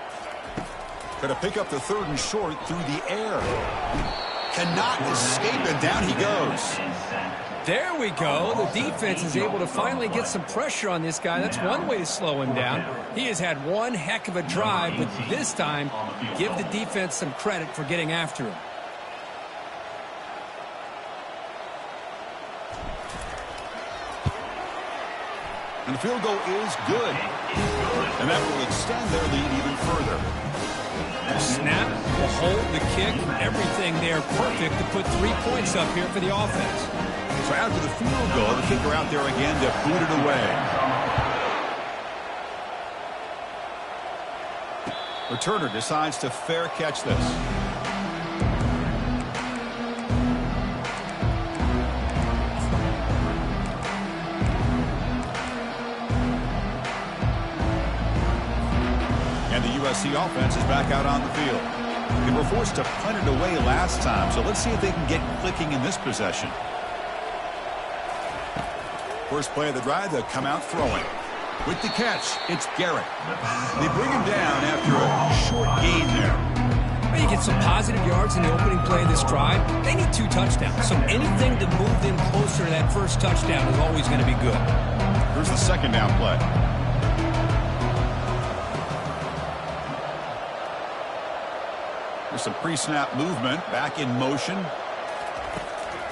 Speaker 1: Going to pick up the 3rd and short through the air. Cannot escape, and down he goes.
Speaker 2: There we go. The defense is able to finally get some pressure on this guy. That's one way to slow him down. He has had one heck of a drive, but this time, give the defense some credit for getting after him.
Speaker 1: And the field goal is good. And that will extend their lead even further.
Speaker 2: The snap, the hold, the kick, everything there perfect to put 3 points up here for the offense.
Speaker 1: So after the field goal, the kicker out there again to boot it away. Returner decides to fair catch this. And the USC offense is back out on the field. They were forced to punt it away last time, so let's see if they can get clicking in this possession. First play of the drive, they'll come out throwing. With the catch, it's Garrett. They bring him down after a short gain there.
Speaker 2: Well, you get some positive yards in the opening play of this drive. They need 2 touchdowns, so anything to move them closer to that first touchdown is always going to be good.
Speaker 1: Here's the 2nd down play. There's some pre-snap movement, back in motion.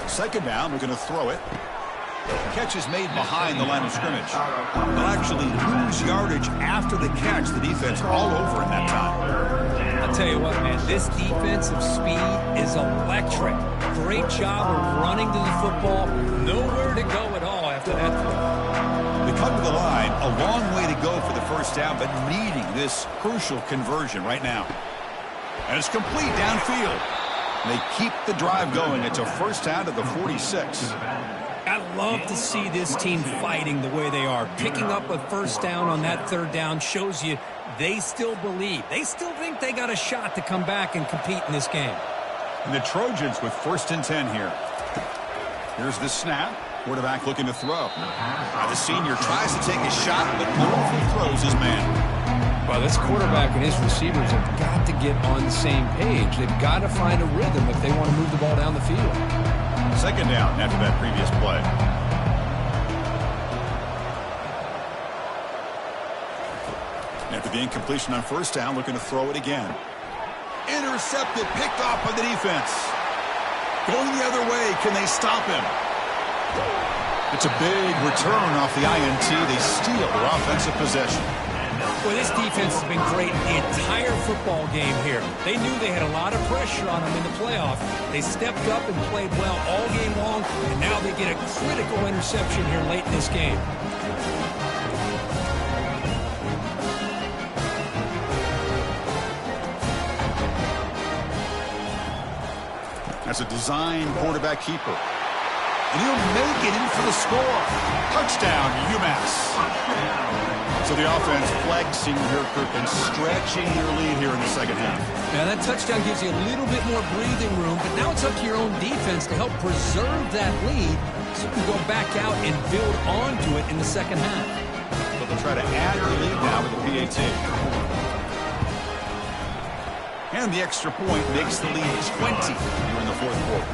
Speaker 1: 2nd down, we're going to throw it. Catch is made behind the line of scrimmage. They'll actually lose yardage after the catch. The defense all over in that time.
Speaker 2: I'll tell you what, man, this defensive speed is electric. Great job of running to the football. Nowhere to go at all after that throw.
Speaker 1: They come to the line, a long way to go for the first down, but needing this crucial conversion right now. And it's complete downfield. They keep the drive going. It's a first down to the 46.
Speaker 2: I love to see this team fighting the way they are. Picking up a first down on that 3rd down shows you they still believe. They still think they got a shot to come back and compete in this game.
Speaker 1: And the Trojans with 1st and 10 here. Here's the snap. Quarterback looking to throw. The senior tries to take a shot, but beautifully throws his man.
Speaker 2: Well, this quarterback and his receivers have got to get on the same page. They've got to find a rhythm if they want to move the ball down the field.
Speaker 1: 2nd down after that previous play. After the incompletion on 1st down, looking to throw it again. Intercepted, picked off by the defense. Going the other way, can they stop him? It's a big return off the INT. They steal their offensive possession.
Speaker 2: Well, this defense has been great the entire football game here. They knew they had a lot of pressure on them in the playoff. They stepped up and played well all game long, and now they get a critical interception here late in this game.
Speaker 1: That's a design quarterback keeper. And he'll make it in for the score. Touchdown, UMass. So the offense flexing here, Kirk, and stretching their lead here in the 2nd half.
Speaker 2: Now that touchdown gives you a little bit more breathing room, but now it's up to your own defense to help preserve that lead so you can go back out and build onto it in the 2nd half.
Speaker 1: But they'll try to add their lead now with the PAT. And the extra point makes the lead 20 here in the 4th quarter.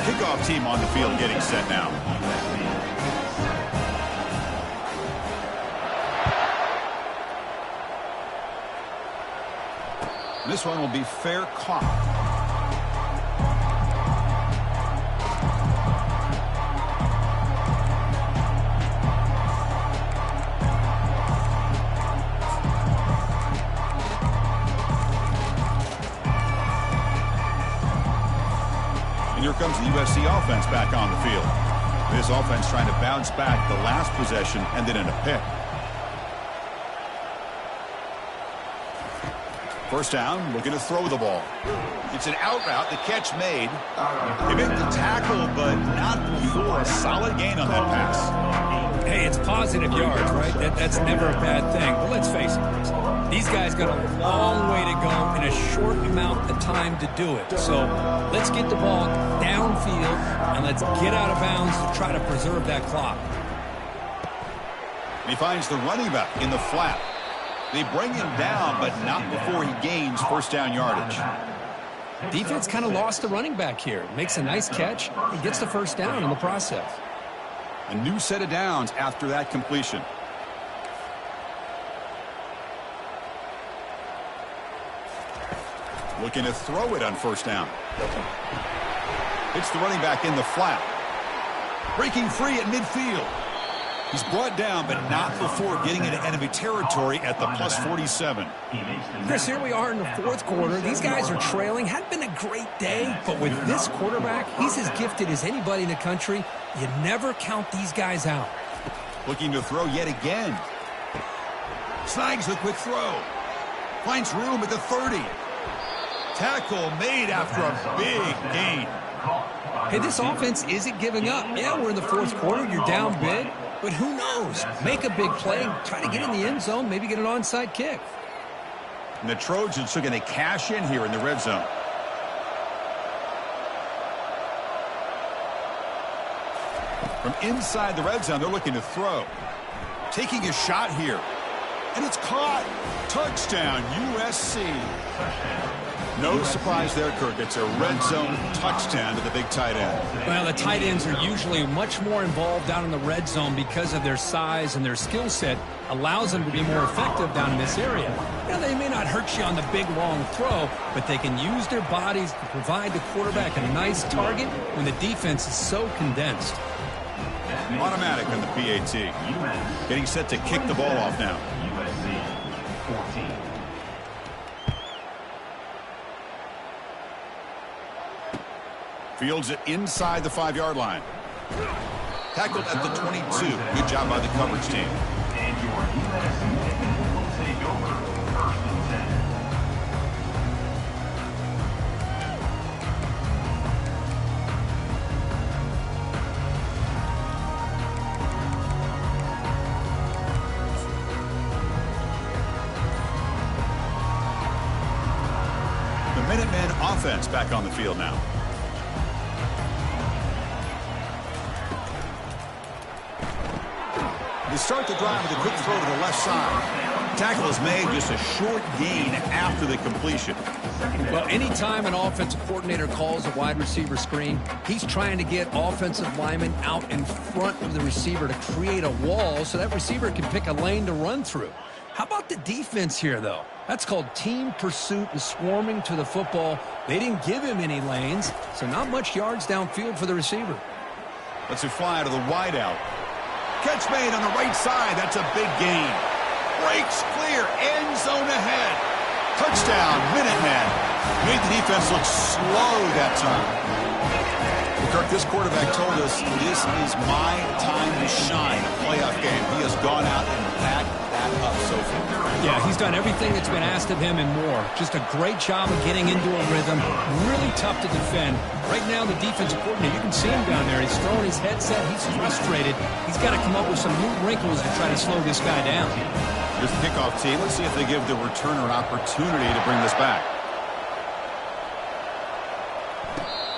Speaker 1: Kickoff team on the field getting set now. This one will be fair caught. And here comes the USC offense back on the field. This offense trying to bounce back the last possession and then in a pick. 1st down, looking to throw the ball. It's an out route, the catch made. They make the tackle, but not before a solid gain on that pass.
Speaker 2: Hey, it's positive yards, right? That's never a bad thing. But let's face it, these guys got a long way to go in a short amount of time to do it. So let's get the ball downfield and let's get out of bounds to try to preserve that clock.
Speaker 1: He finds the running back in the flat. They bring him down, but not before he gains 1st down yardage.
Speaker 2: Defense kind of lost the running back here. Makes a nice catch and gets the 1st down in the process.
Speaker 1: A new set of downs after that completion. Looking to throw it on 1st down. It's the running back in the flat. Breaking free at midfield. He's brought down, but not before getting into enemy territory at the +47.
Speaker 2: Chris, here we are in the 4th quarter. These guys are trailing. Hadn't been a great day, but with this quarterback, he's as gifted as anybody in the country. You never count these guys out.
Speaker 1: Looking to throw yet again. Snags the quick throw. Finds room at the 30. Tackle made after a big gain.
Speaker 2: Hey, this offense isn't giving up. Yeah, we're in the 4th quarter. You're down big. But who knows? Make a big play, try to get in the end zone, maybe get an onside kick.
Speaker 1: And the Trojans are going to cash in here in the red zone. From inside the red zone, they're looking to throw. Taking a shot here. And it's caught. Touchdown, USC. No surprise there, Kirk. It's a red zone touchdown to the big tight end.
Speaker 2: Well, the tight ends are usually much more involved down in the red zone because of their size and their skill set allows them to be more effective down in this area. Now, they may not hurt you on the big, long throw, but they can use their bodies to provide the quarterback a nice target when the defense is so condensed.
Speaker 1: Automatic on the PAT. Getting set to kick the ball off now.
Speaker 3: USC 14.
Speaker 1: Fields it inside the 5-yard line. Tackled at the 22. Good job by the coverage team.
Speaker 3: And your USC will take over 1st and 10.
Speaker 1: offense back on the field now. They start the drive with a quick throw to the left side. Tackle is made, just a short gain after the completion.
Speaker 2: Well, anytime an offensive coordinator calls a wide receiver screen, he's trying to get offensive linemen out in front of the receiver to create a wall so that receiver can pick a lane to run through. How about the defense here, though? That's called team pursuit and swarming to the football. They didn't give him any lanes, so not much yards downfield for the receiver.
Speaker 1: Let's it fly to the wideout. Catch made on the right side. That's a big gain. Breaks clear. End zone ahead. Touchdown, Minutemen. Made the defense look slow that time. Well, Kirk, this quarterback told us this is my time to shine. A playoff game. He has gone out and backed that up so far.
Speaker 2: Yeah, he's done everything that's been asked of him and more. Just a great job of getting into a rhythm. Really tough to defend. Right now, the defensive coordinator, you can see him down there. He's throwing his headset. He's frustrated. He's got to come up with some new wrinkles to try to slow this guy down.
Speaker 1: Here's the kickoff team. Let's see if they give the returner an opportunity to bring this back.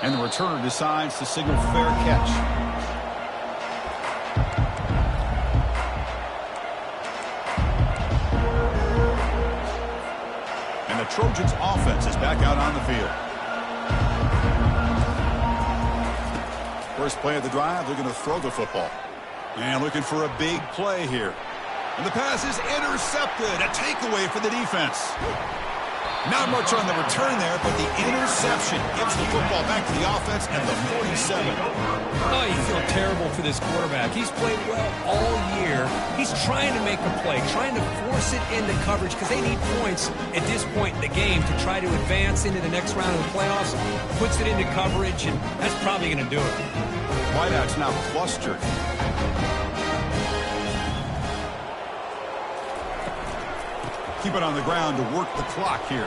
Speaker 1: And the returner decides to signal fair catch. And the Trojans' offense is back out on the field. First play of the drive, they're going to throw the football. And looking for a big play here. And the pass is intercepted. A takeaway for the defense. Not much on the return there, but the interception gives the football back to the offense at the 47.
Speaker 2: Oh, you feel terrible for this quarterback. He's played well all year. He's trying to make a play, trying to force it into coverage because they need points at this point in the game to try to advance into the next round of the playoffs. Puts it into coverage, and that's probably going to do it.
Speaker 1: Wideout's now clustered. Keep it on the ground to work the clock here.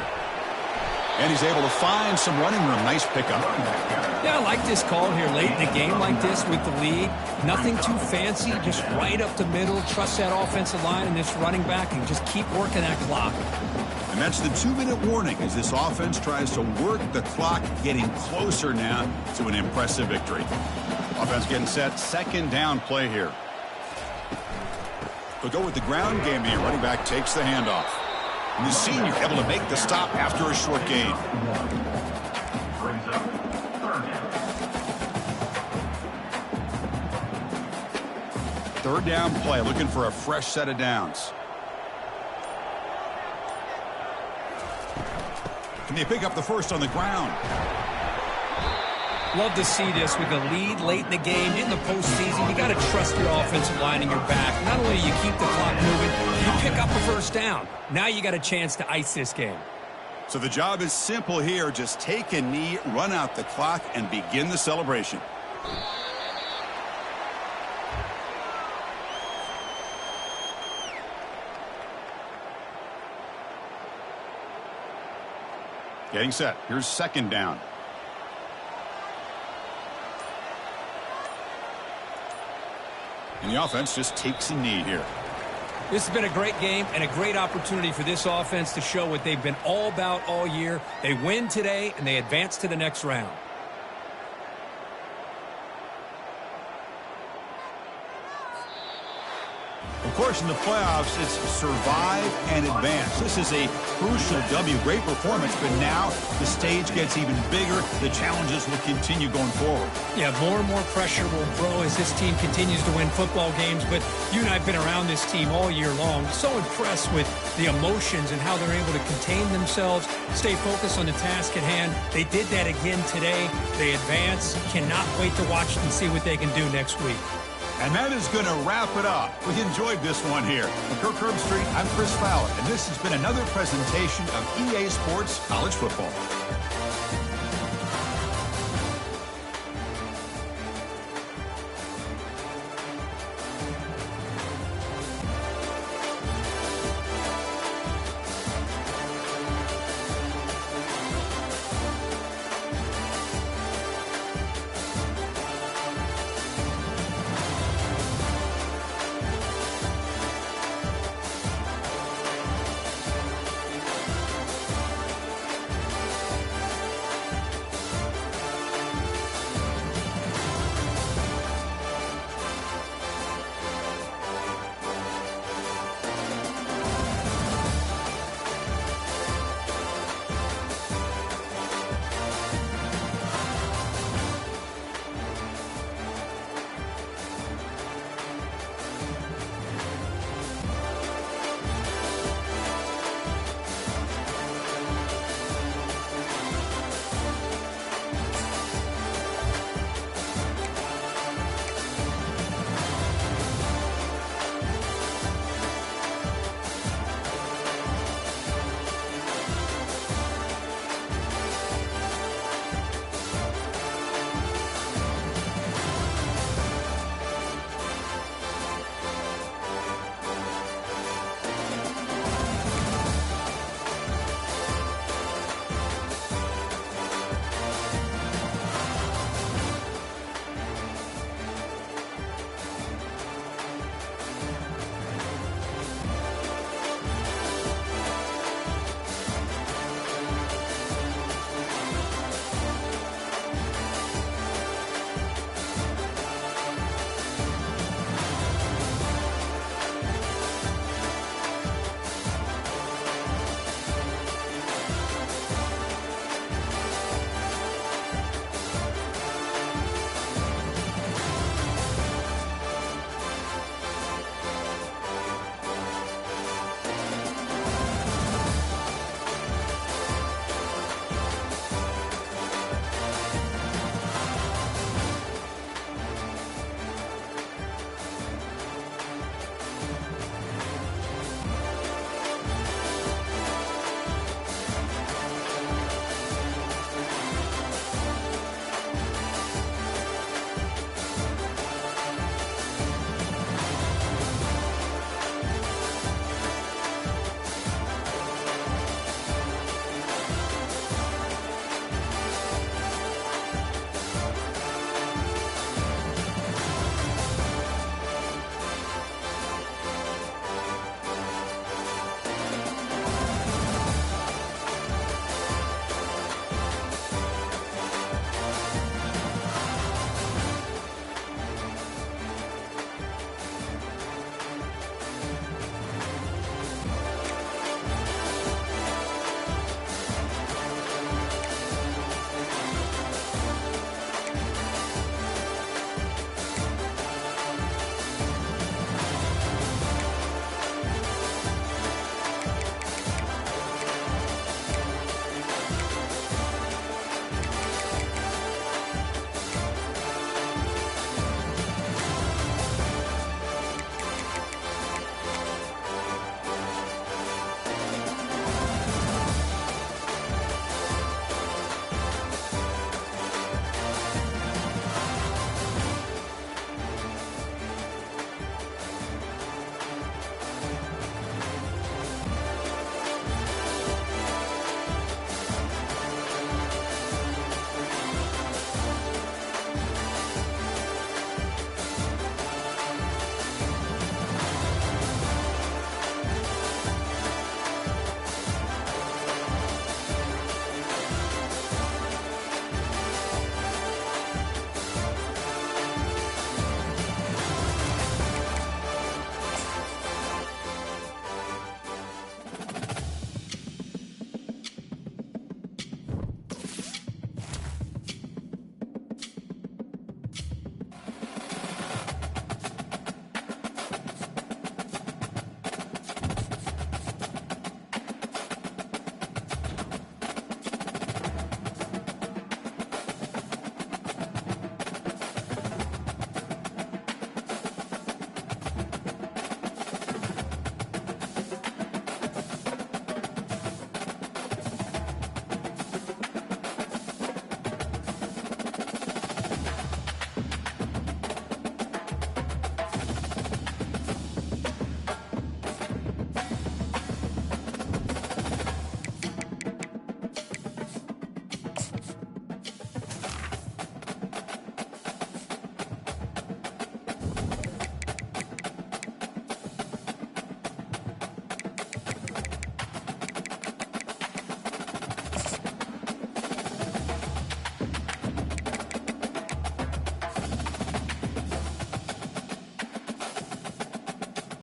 Speaker 1: And he's able to find some running room. Nice pickup.
Speaker 2: Yeah, I like this call here late in the game like this with the lead. Nothing too fancy, just right up the middle. Trust that offensive line and this running back and just keep working that clock.
Speaker 1: And that's the 2-minute warning as this offense tries to work the clock, getting closer now to an impressive victory. Offense getting set. Second down play here. They'll go with the ground game here. Running back takes the handoff. And the senior able to make the stop after a short gain.
Speaker 3: Brings up third down.
Speaker 1: Third down play, looking for a fresh set of downs. Can they pick up the first on the ground?
Speaker 2: Love to see this with a lead late in the game, in the postseason. You got to trust your offensive line in your back. Not only do you keep the clock moving, you pick up a first down. Now you got a chance to ice this game.
Speaker 1: So the job is simple here. Just take a knee, run out the clock, and begin the celebration. Getting set. Here's second down. And the offense just takes a knee here.
Speaker 2: This has been a great game and a great opportunity for this offense to show what they've been all about all year. They win today, and they advance to the next round.
Speaker 1: Of course, in the playoffs, it's survive and advance. This is a crucial W. Great performance, but now the stage gets even bigger. The challenges will continue going forward.
Speaker 2: Yeah, more and more pressure will grow as this team continues to win football games, but you and I have been around this team all year long. So impressed with the emotions and how they're able to contain themselves, stay focused on the task at hand. They did that again today. They advance. Cannot wait to watch and see what they can do next week.
Speaker 1: And that is going to wrap it up. We enjoyed this one here. From Kirk Street, I'm Chris Fowler, and this has been another presentation of EA Sports College Football.